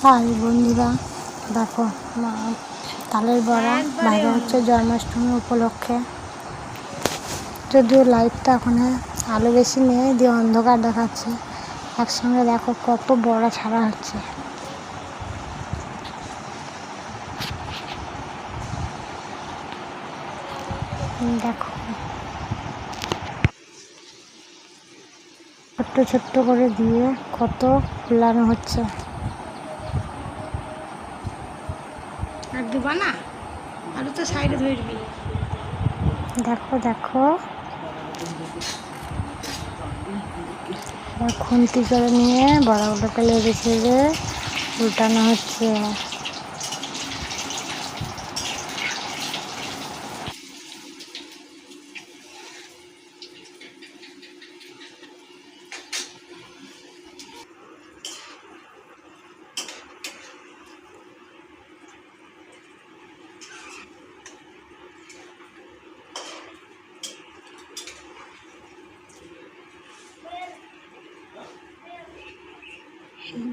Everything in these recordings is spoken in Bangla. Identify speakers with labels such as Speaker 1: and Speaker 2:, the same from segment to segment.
Speaker 1: হাই বন্ধুরা, দেখো তালের বড়া ভাজা হচ্ছে জন্মাষ্টমী উপলক্ষে। যদিও লাইটটা এখন আলো বেশি নেই, দিয়ে অন্ধকার দেখাচ্ছে। একসঙ্গে দেখো কত বড়া ছাড়া হচ্ছে। দেখো ছোট্ট ছোট্ট করে দিয়ে কত ফুলানো হচ্ছে।
Speaker 2: আর দিবা না, আলু তো সাইডে ধরবি।
Speaker 1: দেখো দেখো খুন্তি করে নিয়ে বড়াগুলোকে লেগে ছেড়ে উল্টানো হচ্ছে।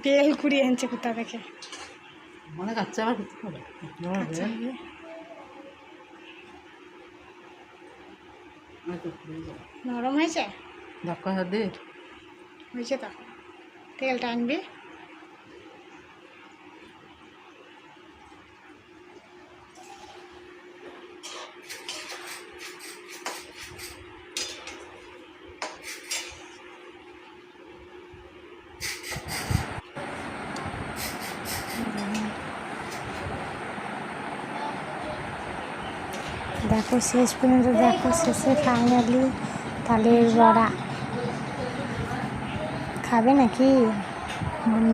Speaker 2: বেল কুড়িয়ে আনছে কোথা থেকে,
Speaker 3: মনে কাচ্চা আবার করতে হবে।
Speaker 2: নরম হয়েছে,
Speaker 3: ধাক্কা দে
Speaker 2: হয়েছে তো। তেলটা আনবি।
Speaker 1: দেখো শেষ পর্যন্ত, দেখো শেষে ফাইনালি তালের বড়া। খাবে নাকি?